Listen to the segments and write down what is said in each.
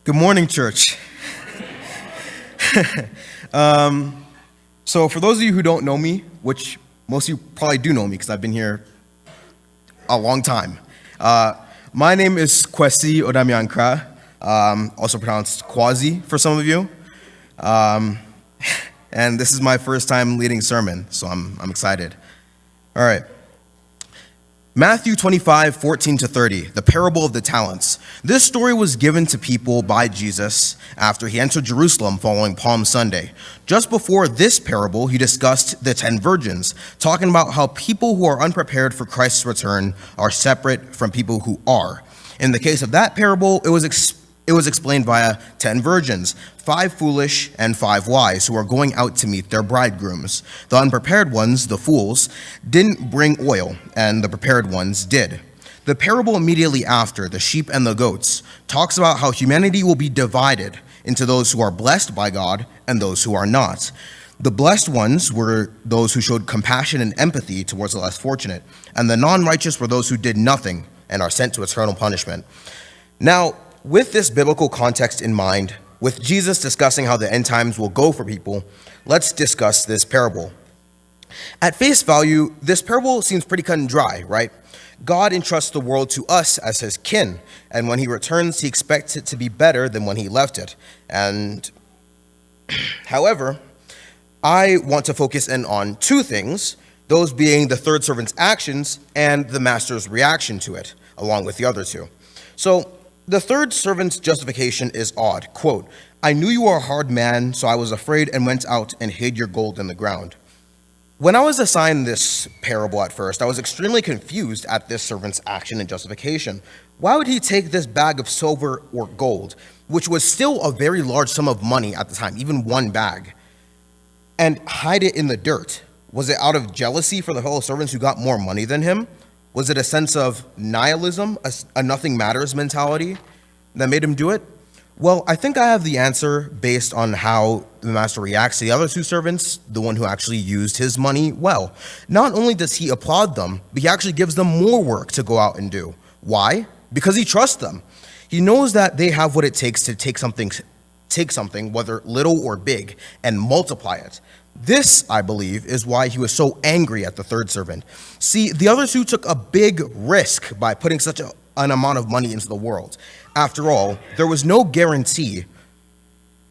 Good morning, church. So for those of you who don't know me, which most of you probably do know me because I've been here a long time, my name is Kwasi Odame-Ankrah, also pronounced Kwasi for some of you. And this is my first time leading sermon, so I'm excited. All right. Matthew 25, 14 to 30, the parable of the talents. This story was given to people by Jesus after he entered Jerusalem following Palm Sunday. Just before this parable, he discussed the 10 virgins, talking about how people who are unprepared for Christ's return are separate from people who are. In the case of that parable, it was explained via 10 virgins, 5 foolish and 5 wise, who are going out to meet their bridegrooms. The unprepared ones, the fools, didn't bring oil, and the prepared ones did. The parable immediately after, the sheep and the goats, talks about how humanity will be divided into those who are blessed by God and those who are not. The blessed ones were those who showed compassion and empathy towards the less fortunate, and the non-righteous were those who did nothing and are sent to eternal punishment. Now, with this biblical context in mind, with Jesus discussing how the end times will go for people, let's discuss this parable. At face value, this parable seems pretty cut and dry, right? God entrusts the world to us as his kin, and when he returns, he expects it to be better than when he left it. And however, I want to focus in on 2 things, those being the third servant's actions and the master's reaction to it, along with the other 2. So, the third servant's justification is odd. Quote, "I knew you were a hard man, so I was afraid and went out and hid your gold in the ground." When I was assigned this parable at first, I was extremely confused at this servant's action and justification. Why would he take this bag of silver or gold, which was still a very large sum of money at the time, even one bag, and hide it in the dirt? Was it out of jealousy for the fellow servants who got more money than him? Was it a sense of nihilism, a nothing matters mentality that made him do it? Well, I think I have the answer based on how the master reacts to the other 2 servants, the one who actually used his money well. Not only does he applaud them, but he actually gives them more work to go out and do. Why? Because he trusts them. He knows that they have what it takes to take something, whether little or big, and multiply it. This, I believe, is why he was so angry at the third servant. See, the other 2 took a big risk by putting such an amount of money into the world. After all, there was no guarantee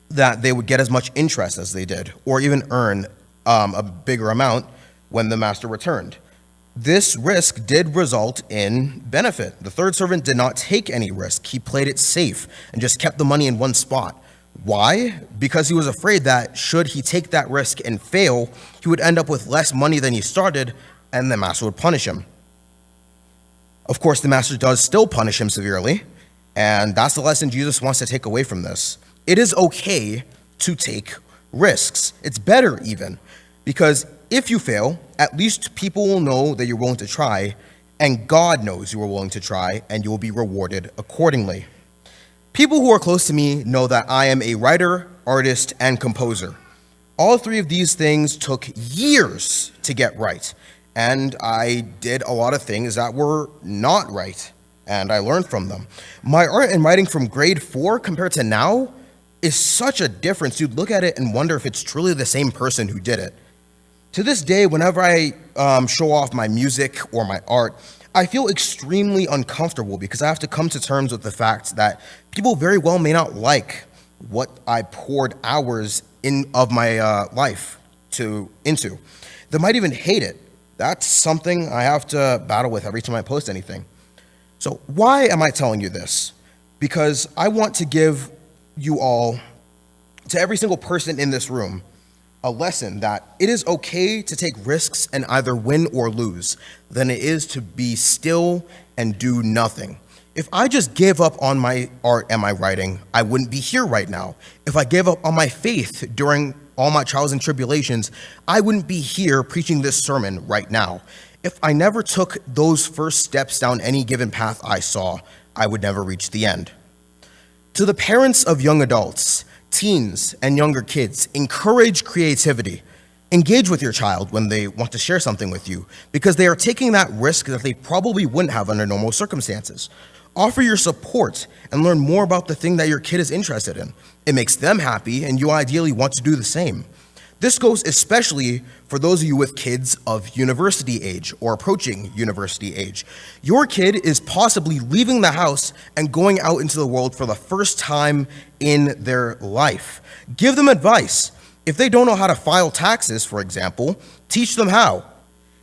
that they would get as much interest as they did, or even earn a bigger amount when the master returned. This risk did result in benefit. The third servant did not take any risk. He played it safe and just kept the money in one spot. Why? Because he was afraid that should he take that risk and fail, he would end up with less money than he started, and the master would punish him. Of course, the master does still punish him severely, and that's the lesson Jesus wants to take away from this. It is okay to take risks. It's better even, because if you fail, at least people will know that you're willing to try, and God knows you are willing to try, and you will be rewarded accordingly. People who are close to me know that I am a writer, artist, and composer. All 3 of these things took years to get right, and I did a lot of things that were not right, and I learned from them. My art and writing from grade 4 compared to now is such a difference. You'd look at it and wonder if it's truly the same person who did it. To this day, whenever I show off my music or my art, I feel extremely uncomfortable because I have to come to terms with the fact that people very well may not like what I poured hours of my life into. They might even hate it. That's something I have to battle with every time I post anything. So why am I telling you this? Because I want to give you all, to every single person in this room, a lesson that it is okay to take risks and either win or lose than it is to be still and do nothing. If I just gave up on my art and my writing, I wouldn't be here right now. If I gave up on my faith during all my trials and tribulations, I wouldn't be here preaching this sermon right now. If I never took those first steps down any given path I saw, I would never reach the end. To the parents of young adults, teens, and younger kids, encourage creativity. Engage with your child when they want to share something with you, because they are taking that risk that they probably wouldn't have under normal circumstances. Offer your support and learn more about the thing that your kid is interested in. It makes them happy, and you ideally want to do the same. This goes especially for those of you with kids of university age or approaching university age. Your kid is possibly leaving the house and going out into the world for the first time in their life. Give them advice. If they don't know how to file taxes, for example, teach them how.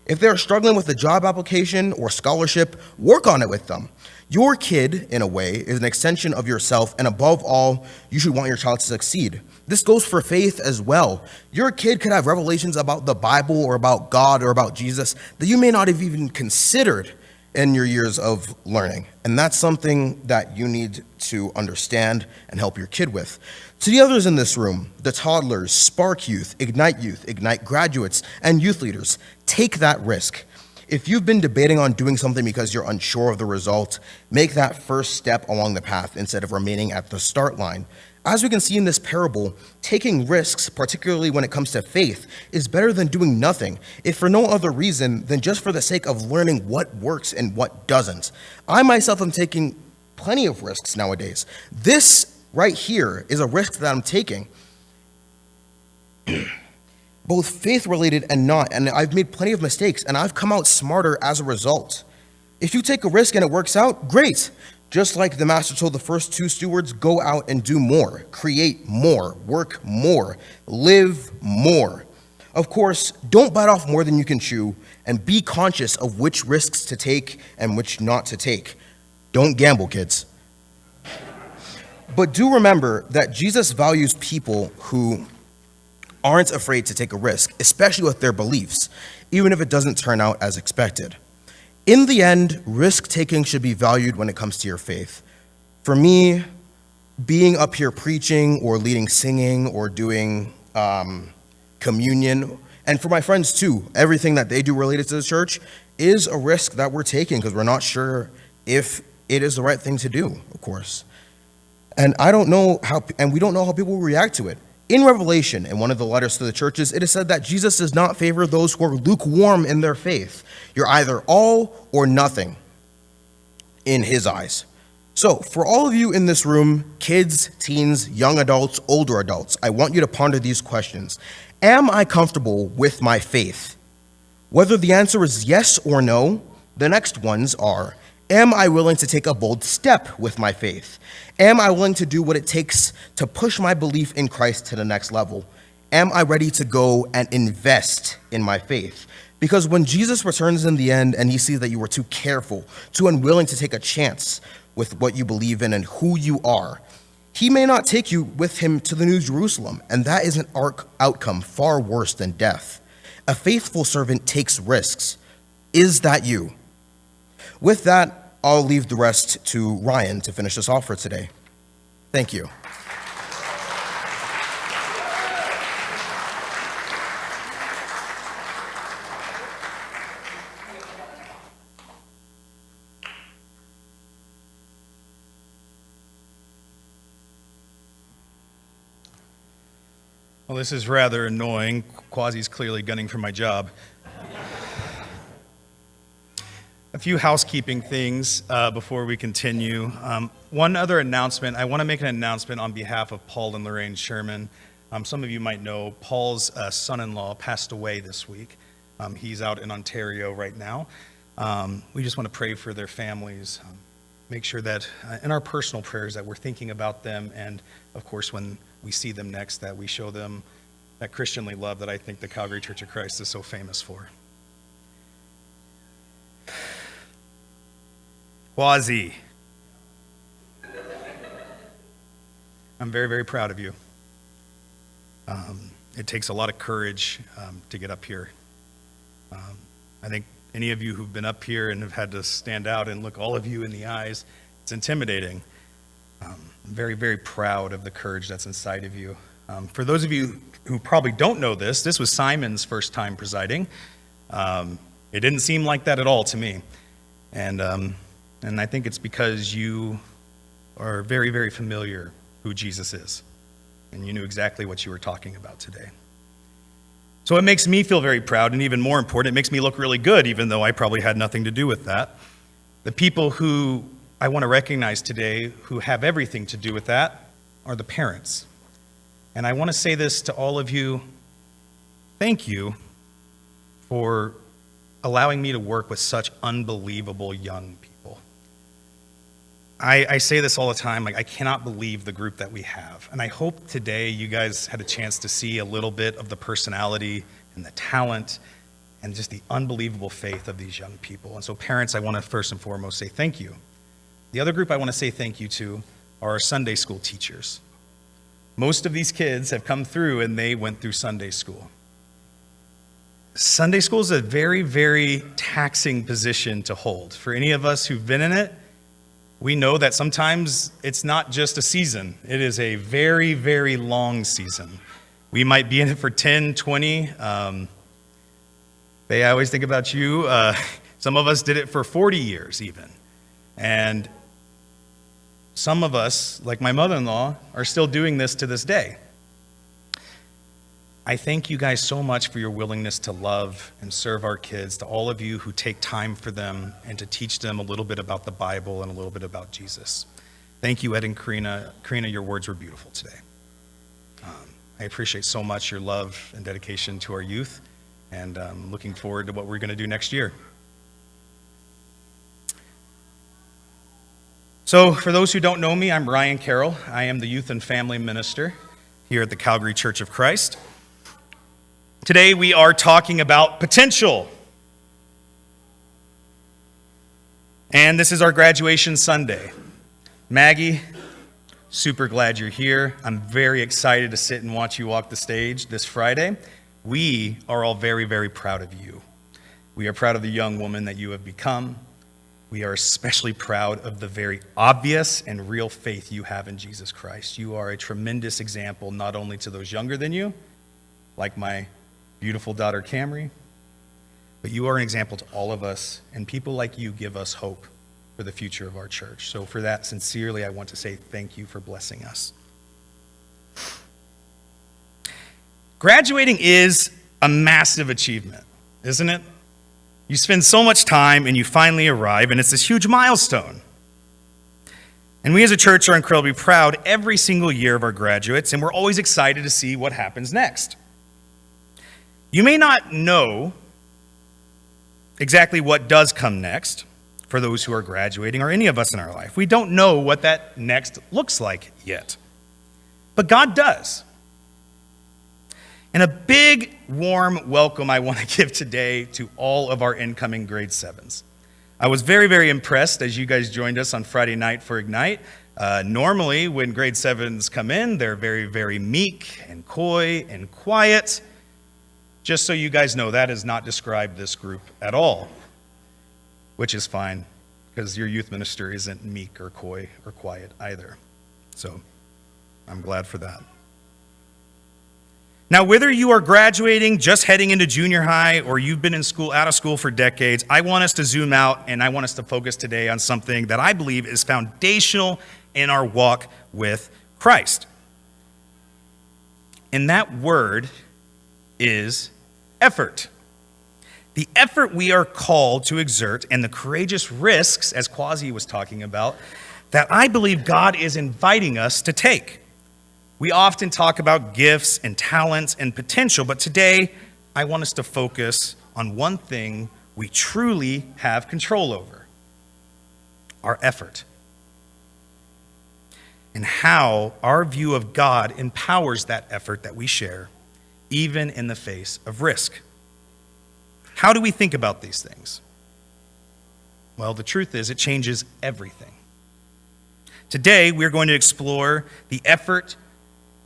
If they're struggling with a job application or scholarship, work on it with them. Your kid, in a way, is an extension of yourself, and above all, you should want your child to succeed. This goes for faith as well. Your kid could have revelations about the Bible or about God or about Jesus that you may not have even considered in your years of learning. And that's something that you need to understand and help your kid with. To the others in this room, the toddlers, Spark Youth, Ignite graduates, and youth leaders, take that risk. If you've been debating on doing something because you're unsure of the result, make that first step along the path instead of remaining at the start line. As we can see in this parable, taking risks, particularly when it comes to faith, is better than doing nothing, if for no other reason than just for the sake of learning what works and what doesn't. I myself am taking plenty of risks nowadays. This right here is a risk that I'm taking, both faith-related and not, and I've made plenty of mistakes, and I've come out smarter as a result. If you take a risk and it works out, great. Just like the master told the first two stewards, go out and do more, create more, work more, live more. Of course, don't bite off more than you can chew, and be conscious of which risks to take and which not to take. Don't gamble, kids. But do remember that Jesus values people who aren't afraid to take a risk, especially with their beliefs, even if it doesn't turn out as expected. In the end, risk-taking should be valued when it comes to your faith. For me, being up here preaching or leading singing or doing communion, and for my friends too, everything that they do related to the church is a risk that we're taking because we're not sure if it is the right thing to do, of course. And we don't know how people will react to it. In Revelation, in one of the letters to the churches, it is said that Jesus does not favor those who are lukewarm in their faith. You're either all or nothing in his eyes. So for all of you in this room, kids, teens, young adults, older adults, I want you to ponder these questions. Am I comfortable with my faith? Whether the answer is yes or no, the next ones are, am I willing to take a bold step with my faith? Am I willing to do what it takes to push my belief in Christ to the next level? Am I ready to go and invest in my faith? Because when Jesus returns in the end and he sees that you were too careful, too unwilling to take a chance with what you believe in and who you are, he may not take you with him to the New Jerusalem, and that is an outcome far worse than death. A faithful servant takes risks. Is that you? With that, I'll leave the rest to Ryan to finish this off for today. Thank you. Well, this is rather annoying. Kwasi's clearly gunning for my job. A few housekeeping things before we continue. One other announcement. I want to make an announcement on behalf of Paul and Lorraine Sherman. Some of you might know Paul's son-in-law passed away this week. He's out in Ontario right now. We just want to pray for their families. Make sure that in our personal prayers that we're thinking about them, and of course when we see them next, that we show them that Christianly love that I think the Calgary Church of Christ is so famous for. Kwasi, I'm very, very proud of you. It takes a lot of courage to get up here. I think any of you who've been up here and have had to stand out and look all of you in the eyes, it's intimidating. I'm very, very proud of the courage that's inside of you. For those of you who probably don't know this, this was Simon's first time presiding. It didn't seem like that at all to me. And I think it's because you are very, very familiar who Jesus is. And you knew exactly what you were talking about today. So it makes me feel very proud, and even more important, it makes me look really good, even though I probably had nothing to do with that. The people who I want to recognize today who have everything to do with that are the parents. And I want to say this to all of you. Thank you for allowing me to work with such unbelievable young people. I say this all the time, like I cannot believe the group that we have. And I hope today you guys had a chance to see a little bit of the personality and the talent and just the unbelievable faith of these young people. And so parents, I want to first and foremost say thank you. The other group I want to say thank you to are our Sunday school teachers. Most of these kids have come through and they went through Sunday school. Sunday school is a very, very taxing position to hold. For any of us who've been in it, we know that sometimes it's not just a season. It is a very, very long season. We might be in it for 10, 20. I always think about you. Some of us did it for 40 years even. And some of us, like my mother-in-law, are still doing this to this day. I thank you guys so much for your willingness to love and serve our kids, to all of you who take time for them and to teach them a little bit about the Bible and a little bit about Jesus. Thank you, Ed and Karina. Karina, your words were beautiful today. I appreciate so much your love and dedication to our youth, and I'm looking forward to what we're going to do next year. So for those who don't know me, I'm Ryan Carroll. I am the youth and family minister here at the Calgary Church of Christ. Today we are talking about potential. And this is our graduation Sunday. Maggie, super glad you're here. I'm very excited to sit and watch you walk the stage this Friday. We are all very, very proud of you. We are proud of the young woman that you have become. We are especially proud of the very obvious and real faith you have in Jesus Christ. You are a tremendous example, not only to those younger than you, like my beautiful daughter Camry, but you are an example to all of us, and people like you give us hope for the future of our church. So for that, sincerely, I want to say thank you for blessing us. Graduating is a massive achievement, isn't it? You spend so much time and you finally arrive, and it's this huge milestone. And we as a church are incredibly proud every single year of our graduates, and we're always excited to see what happens next. You may not know exactly what does come next for those who are graduating or any of us in our life. We don't know what that next looks like yet. But God does. And a big, warm welcome I want to give today to all of our incoming grade 7s. I was very, very impressed as you guys joined us on Friday night for Ignite. Normally, when grade 7s come in, they're very, very meek and coy and quiet. Just so you guys know, that does not describe this group at all, which is fine, because your youth minister isn't meek or coy or quiet either. So I'm glad for that. Now, whether you are graduating, just heading into junior high, or you've been in school, out of school for decades, I want us to zoom out and I want us to focus today on something that I believe is foundational in our walk with Christ. And that word is effort. The effort we are called to exert and the courageous risks, as Kwasi was talking about, that I believe God is inviting us to take. We often talk about gifts and talents and potential, but today I want us to focus on one thing we truly have control over: our effort. And how our view of God empowers that effort that we share, even in the face of risk. How do we think about these things? Well, the truth is, it changes everything. Today, we're going to explore the effort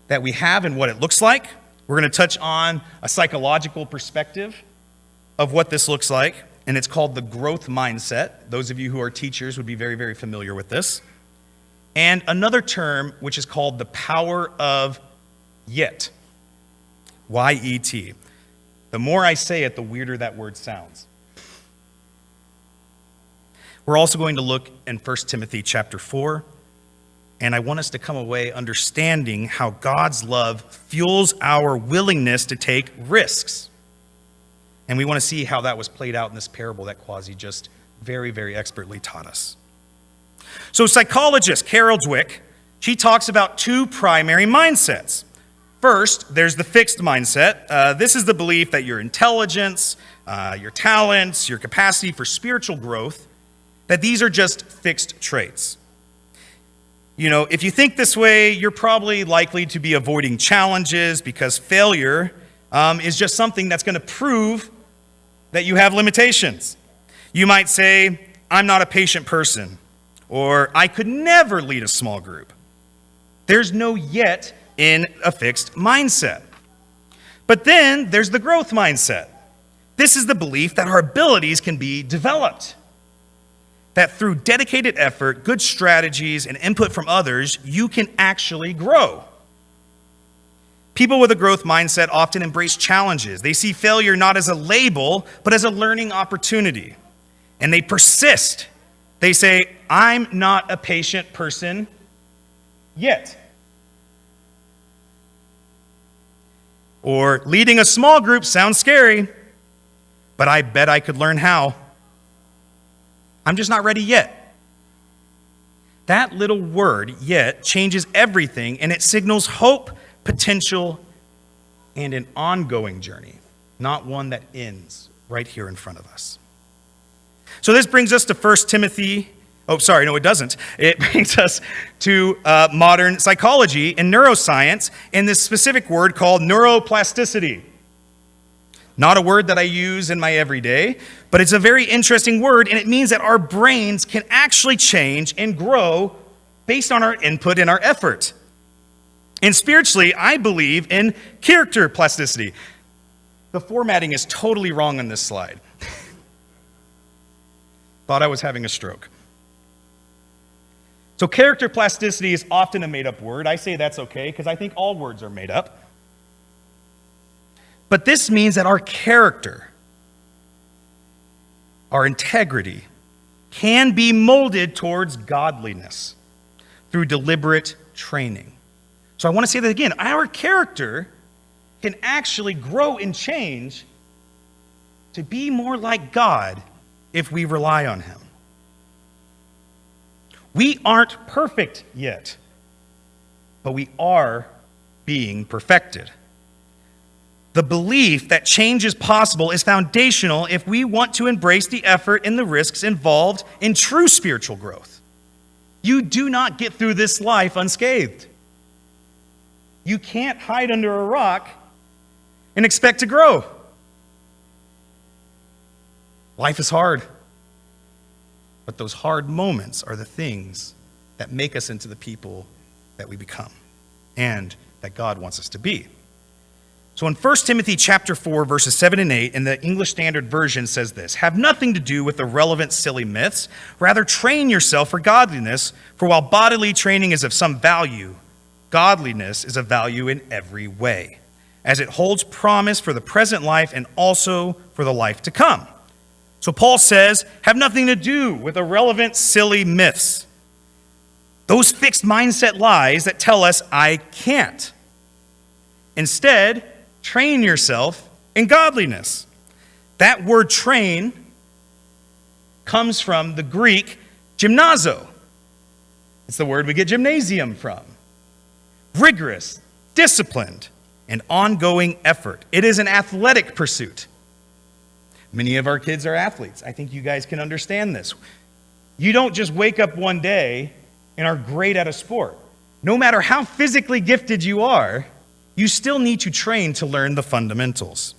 that we have and what it looks like. We're going to touch on a psychological perspective of what this looks like, and it's called the growth mindset. Those of you who are teachers would be very, very familiar with this. And another term, which is called the power of yet. Y-E-T. The more I say it, the weirder that word sounds. We're also going to look in 1 Timothy chapter 4, and I want us to come away understanding how God's love fuels our willingness to take risks. And we want to see how that was played out in this parable that Kwasi just very, very expertly taught us. So psychologist Carroll, she talks about two primary mindsets. First, there's the fixed mindset. This is the belief that your intelligence, your talents, your capacity for spiritual growth, that these are just fixed traits. You know, if you think this way, you're probably likely to be avoiding challenges because failure is just something that's going to prove that you have limitations. You might say, I'm not a patient person, or I could never lead a small group. There's no yet in a fixed mindset. But then there's the growth mindset. This is the belief that our abilities can be developed. That through dedicated effort, good strategies, and input from others, you can actually grow. People with a growth mindset often embrace challenges. They see failure not as a label, but as a learning opportunity. And they persist. They say, I'm not a patient person yet. Or leading a small group sounds scary, but I bet I could learn how. I'm just not ready yet. That little word, yet, changes everything, and it signals hope, potential, and an ongoing journey, not one that ends right here in front of us. So this brings us to 1 Timothy. Oh, sorry, no, it doesn't. It brings us to modern psychology and neuroscience and this specific word called neuroplasticity. Not a word that I use in my everyday, but it's a very interesting word, and it means that our brains can actually change and grow based on our input and our effort. And spiritually, I believe in character plasticity. The formatting is totally wrong on this slide. Thought I was having a stroke. So character plasticity is often a made-up word. I say that's okay because I think all words are made up. But this means that our character, our integrity, can be molded towards godliness through deliberate training. So I want to say that again. Our character can actually grow and change to be more like God if we rely on Him. We aren't perfect yet, but we are being perfected. The belief that change is possible is foundational if we want to embrace the effort and the risks involved in true spiritual growth. You do not get through this life unscathed. You can't hide under a rock and expect to grow. Life is hard. But those hard moments are the things that make us into the people that we become and that God wants us to be. So in 1 Timothy chapter 4, verses 7 and 8, in the English Standard Version says this, have nothing to do with irrelevant, silly myths. Rather, train yourself for godliness, for while bodily training is of some value, godliness is of value in every way, as it holds promise for the present life and also for the life to come. So Paul says, have nothing to do with irrelevant, silly myths. Those fixed mindset lies that tell us I can't. Instead, train yourself in godliness. That word train comes from the Greek gymnazo. It's the word we get gymnasium from. Rigorous, disciplined, and ongoing effort. It is an athletic pursuit. Many of our kids are athletes. I think you guys can understand this. You don't just wake up one day and are great at a sport. No matter how physically gifted you are, you still need to train to learn the fundamentals.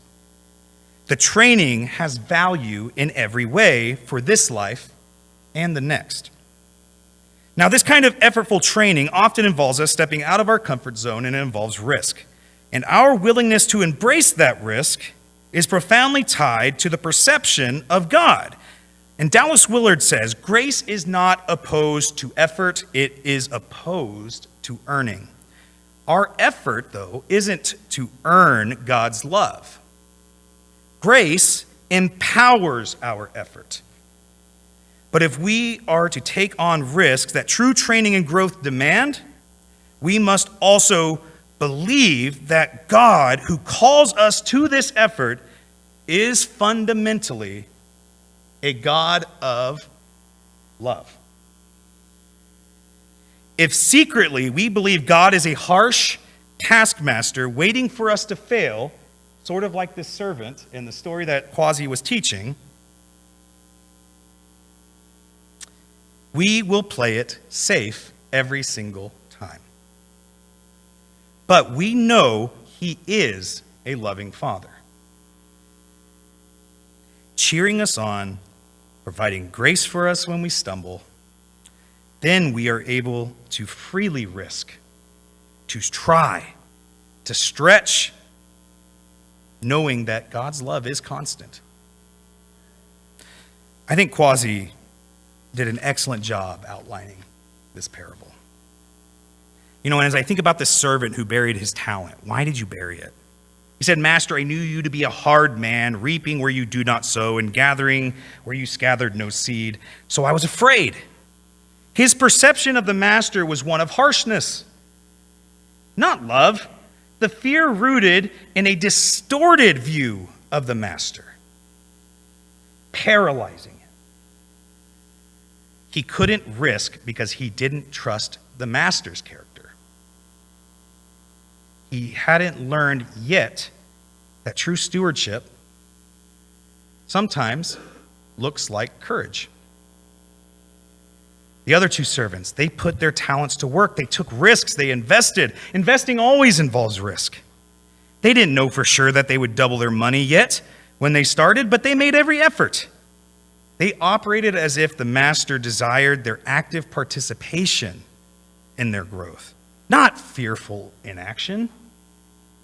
The training has value in every way for this life and the next. Now, this kind of effortful training often involves us stepping out of our comfort zone, and it involves risk. And our willingness to embrace that risk is profoundly tied to the perception of God. And Dallas Willard says, grace is not opposed to effort, it is opposed to earning. Our effort, though, isn't to earn God's love. Grace empowers our effort. But if we are to take on risks that true training and growth demand, we must also believe that God, who calls us to this effort, is fundamentally a God of love. If secretly we believe God is a harsh taskmaster waiting for us to fail, sort of like this servant in the story that Kwasi was teaching, we will play it safe every single time. But we know he is a loving Father, cheering us on, providing grace for us when we stumble. Then we are able to freely risk, to try, to stretch, knowing that God's love is constant. I think Kwasi did an excellent job outlining this parable. And as I think about this servant who buried his talent, why did you bury it? He said, "Master, I knew you to be a hard man, reaping where you do not sow and gathering where you scattered no seed. So I was afraid." His perception of the master was one of harshness, not love. The fear rooted in a distorted view of the master, paralyzing him. He couldn't risk because he didn't trust the master's character. He hadn't learned yet that true stewardship sometimes looks like courage. The other two servants, they put their talents to work. They took risks. They invested. Investing always involves risk. They didn't know for sure that they would double their money yet when they started, but they made every effort. They operated as if the master desired their active participation in their growth, not fearful inaction.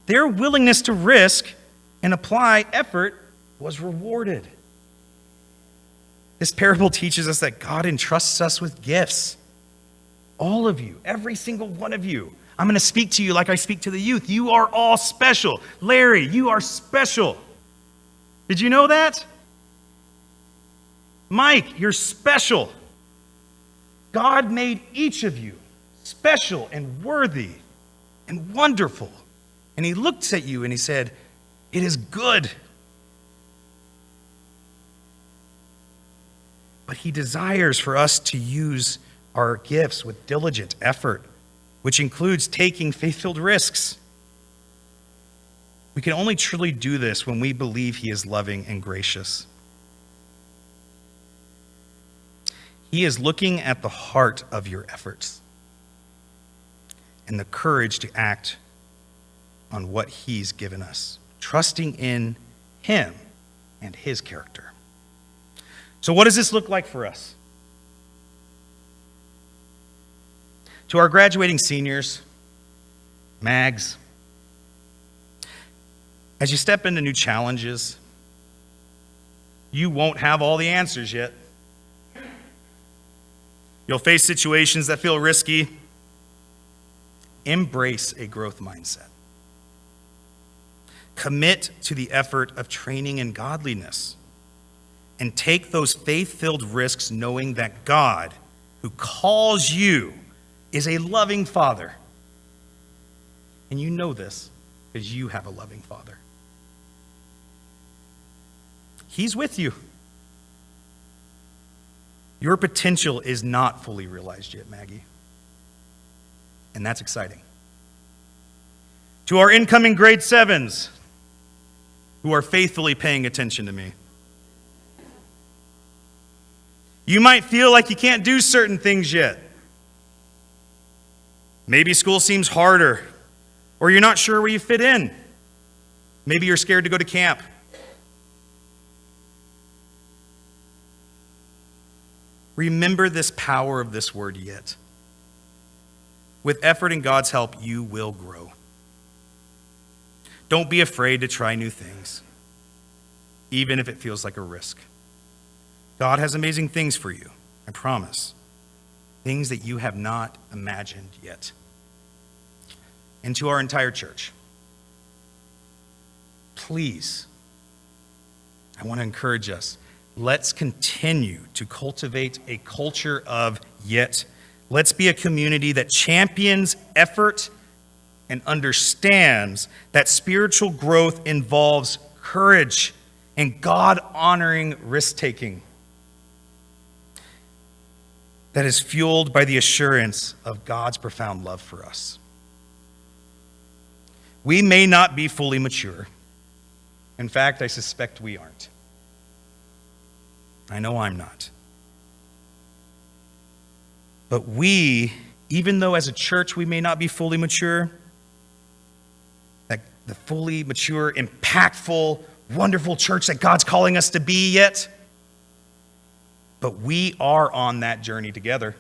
Their willingness to risk and apply effort was rewarded. This parable teaches us that God entrusts us with gifts. All of you, every single one of you. I'm going to speak to you like I speak to the youth. You are all special. Larry, you are special. Did you know that? Mike, you're special. God made each of you special and worthy and wonderful. And he looked at you and he said, "It is good." But he desires for us to use our gifts with diligent effort, which includes taking faith-filled risks. We can only truly do this when we believe he is loving and gracious. He is looking at the heart of your efforts and the courage to act on what he's given us, trusting in him and his character. So what does this look like for us? To our graduating seniors, mags, as you step into new challenges, you won't have all the answers yet. You'll face situations that feel risky. Embrace a growth mindset. Commit to the effort of training in godliness. And take those faith-filled risks knowing that God, who calls you, is a loving Father. And you know this because you have a loving Father. He's with you. Your potential is not fully realized yet, Maggie. And that's exciting. To our incoming grade 7s who are faithfully paying attention to me, you might feel like you can't do certain things yet. Maybe school seems harder, or you're not sure where you fit in. Maybe you're scared to go to camp. Remember this power of this word yet. With effort and God's help, you will grow. Don't be afraid to try new things, even if it feels like a risk. God has amazing things for you, I promise. Things that you have not imagined yet. And to our entire church, please, I want to encourage us. Let's continue to cultivate a culture of yet. Let's be a community that champions effort and understands that spiritual growth involves courage and God-honoring risk-taking. that is fueled by the assurance of God's profound love for us. We may not be fully mature. In fact, I suspect we aren't. I know I'm not. But we, even though as a church we may not be fully mature, that the fully mature, impactful, wonderful church that God's calling us to be yet, but we are on that journey together.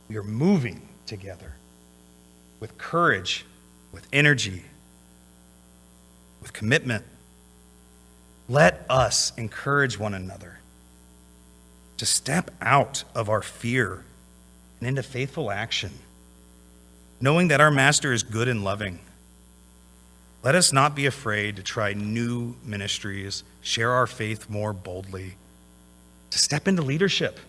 We are moving together with courage, with energy, with commitment. Let us encourage one another to step out of our fear and into faithful action, knowing that our Master is good and loving. Let us not be afraid to try new ministries, share our faith more boldly, to step into leadership.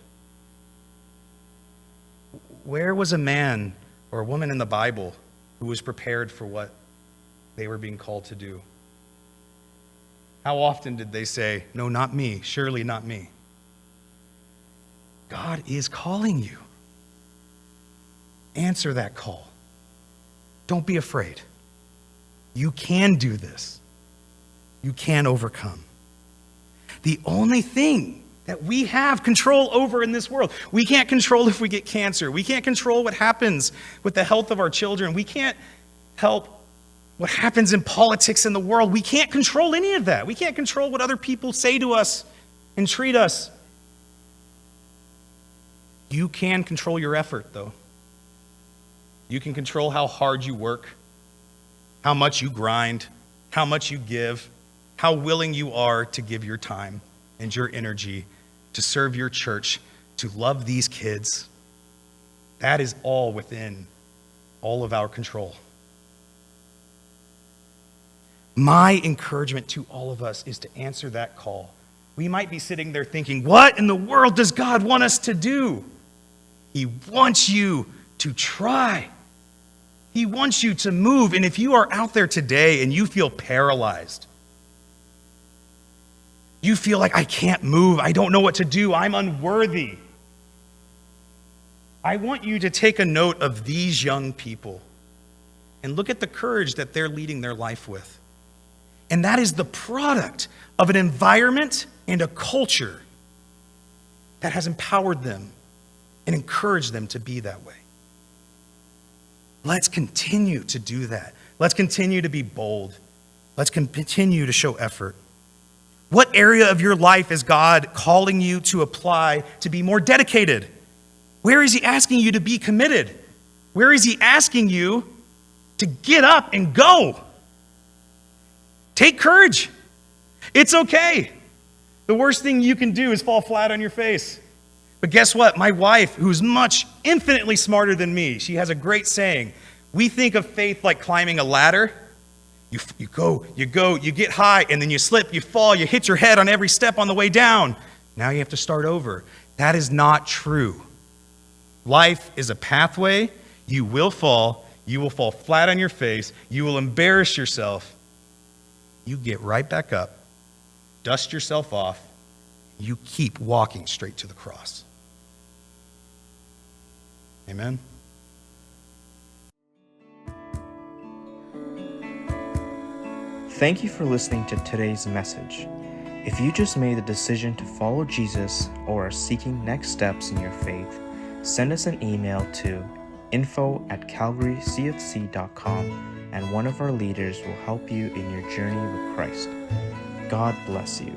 Where was a man or a woman in the Bible who was prepared for what they were being called to do? How often did they say, "No, not me, surely not me"? God is calling you. Answer that call. Don't be afraid. You can do this. You can overcome. The only thing that we have control over in this world, we can't control if we get cancer. We can't control what happens with the health of our children. We can't help what happens in politics in the world. We can't control any of that. We can't control what other people say to us and treat us. You can control your effort, though. You can control how hard you work, how much you grind, how much you give, how willing you are to give your time and your energy to serve your church, to love these kids. That is all within all of our control. My encouragement to all of us is to answer that call. We might be sitting there thinking, what in the world does God want us to do? He wants you to try. He wants you to move. And if you are out there today and you feel paralyzed, you feel like, I can't move, I don't know what to do, I'm unworthy, I want you to take a note of these young people and look at the courage that they're leading their life with. And that is the product of an environment and a culture that has empowered them and encouraged them to be that way. Let's continue to do that. Let's continue to be bold. Let's continue to show effort. What area of your life is God calling you to apply to be more dedicated? Where is he asking you to be committed? Where is he asking you to get up and go? Take courage. It's okay. The worst thing you can do is fall flat on your face. But guess what? My wife, who's infinitely smarter than me, she has a great saying. We think of faith like climbing a ladder. You go, you get high, and then you slip, you fall, you hit your head on every step on the way down. Now you have to start over. That is not true. Life is a pathway. You will fall flat on your face, you will embarrass yourself. You get right back up, dust yourself off, you keep walking straight to the cross. Amen? Thank you for listening to today's message. If you just made the decision to follow Jesus or are seeking next steps in your faith, send us an email to info@calgarycfc.com and one of our leaders will help you in your journey with Christ. God bless you.